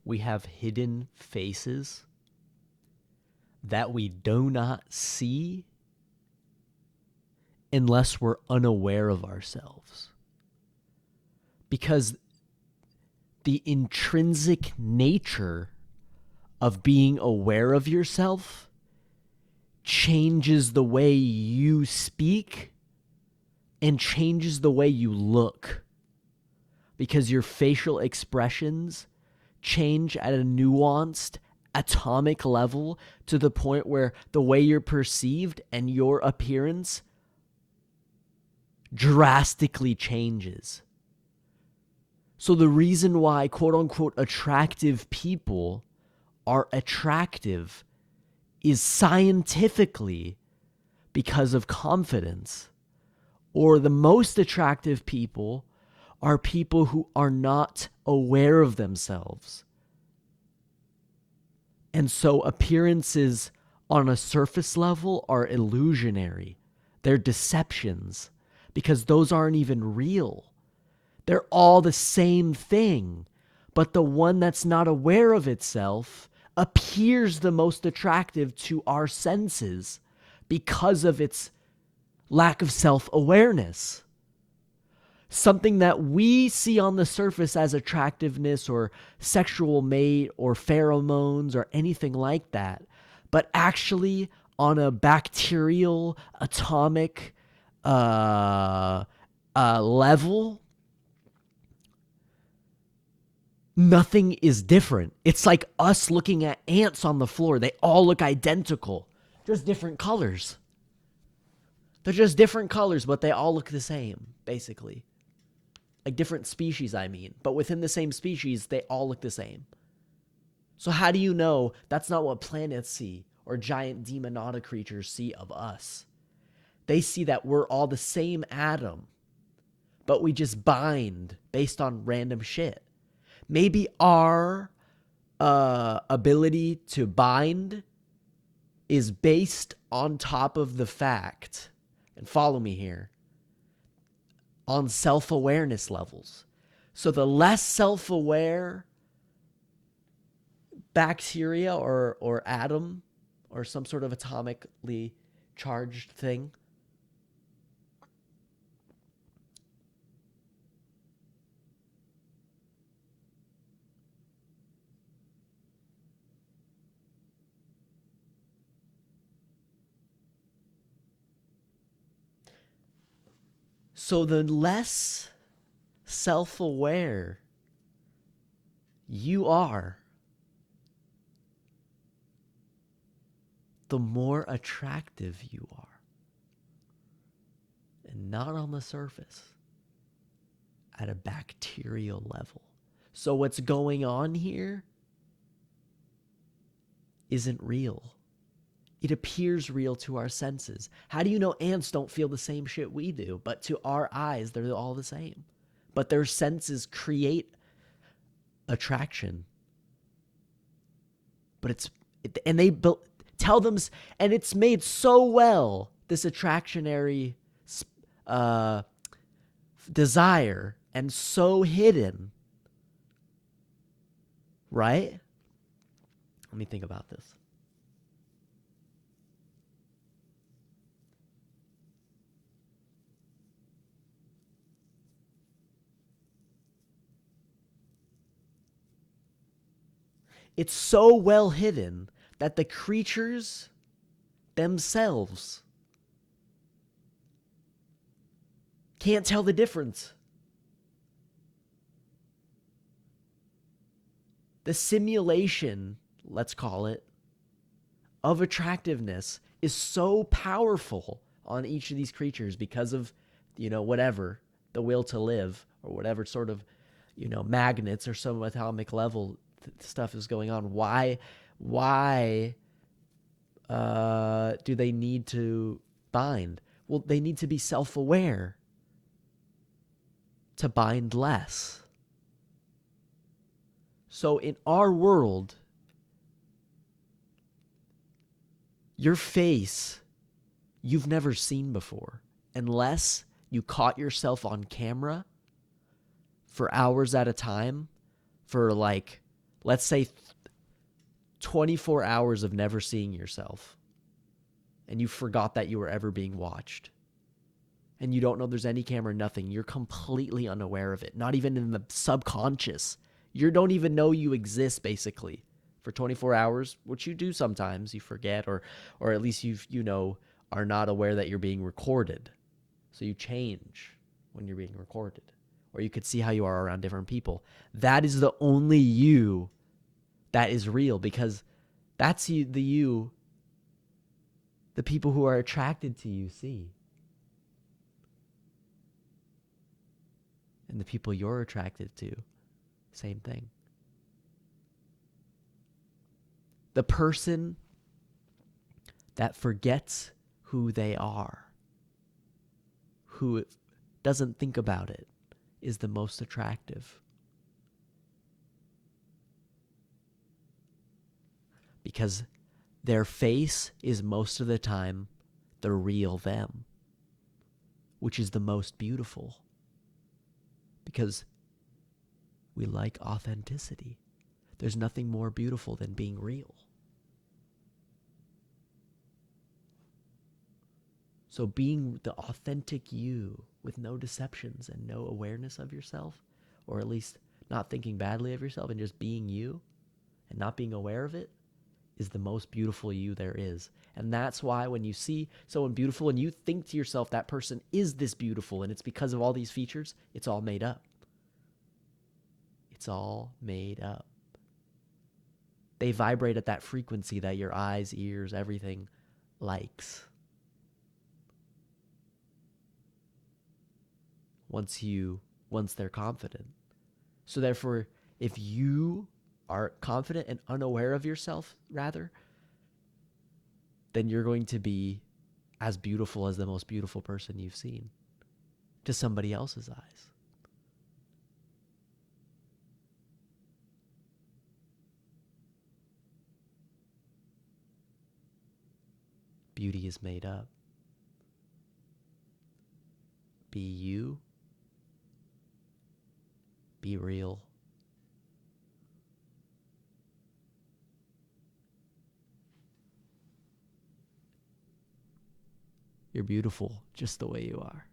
we have hidden faces that we do not see unless we're unaware of ourselves. Because the intrinsic nature of being aware of yourself changes the way you speak and changes the way you look. Because your facial expressions change at a nuanced, atomic level to the point where the way you're perceived and your appearance drastically changes. So the reason why quote unquote attractive people are attractive is scientifically because of confidence. Or the most attractive people are people who are not aware of themselves. And so appearances on a surface level are illusionary. They're deceptions because those aren't even real. They're all the same thing, but the one that's not aware of itself appears the most attractive to our senses because of its lack of self-awareness. Something that we see on the surface as attractiveness or sexual mate or pheromones or anything like that, but actually on a bacterial, atomic level, nothing is different. It's like us looking at ants on the floor. They all look identical, just different colors. They're just different colors, but they all look the same, basically. Like different species, I mean. But within the same species, they all look the same. So how do you know that's not what planets see or giant demonata creatures see of us? They see that we're all the same atom, but we just bind based on random shit. Maybe our ability to bind is based on top of the fact, and follow me here, on self-awareness levels. So the less self-aware bacteria or atom or some sort of atomically charged thing so the less self-aware you are, the more attractive you are. And not on the surface, at a bacterial level. So what's going on here isn't real. It appears real to our senses. How do you know ants don't feel the same shit we do? But to our eyes, they're all the same. But their senses create attraction. But and they tell them, and it's made so well, this attractionary desire, and so hidden, right? Let me think about this. It's so well hidden that the creatures themselves can't tell the difference. The simulation, let's call it, of attractiveness is so powerful on each of these creatures because of, whatever, the will to live or whatever sort of, magnets or some atomic level stuff is going on. Why do they need to bind? Well, they need to be self-aware to bind less. So in our world, your face you've never seen before, unless you caught yourself on camera for hours at a time for like let's say 24 hours of never seeing yourself, and you forgot that you were ever being watched, and you don't know there's any camera, nothing. You're completely unaware of it, not even in the subconscious. You don't even know you exist, basically, for 24 hours, which you do sometimes. You forget, or at least are not aware that you're being recorded. So you change when you're being recorded. Or you could see how you are around different people. That is the only you that is real, because that's the you the people who are attracted to you see. And the people you're attracted to, same thing. The person that forgets who they are, who doesn't think about it, is the most attractive. Because their face is most of the time the real them, which is the most beautiful. Because we like authenticity. There's nothing more beautiful than being real. So being the authentic you with no deceptions and no awareness of yourself, or at least not thinking badly of yourself and just being you and not being aware of it, is the most beautiful you there is. And that's why when you see someone beautiful and you think to yourself, that person is this beautiful and it's because of all these features, it's all made up. It's all made up. They vibrate at that frequency that your eyes, ears, everything likes. Once they're confident. So therefore, if you are confident and unaware of yourself, rather, then you're going to be as beautiful as the most beautiful person you've seen to somebody else's eyes. Beauty is made up. Be you. Be real. You're beautiful just the way you are.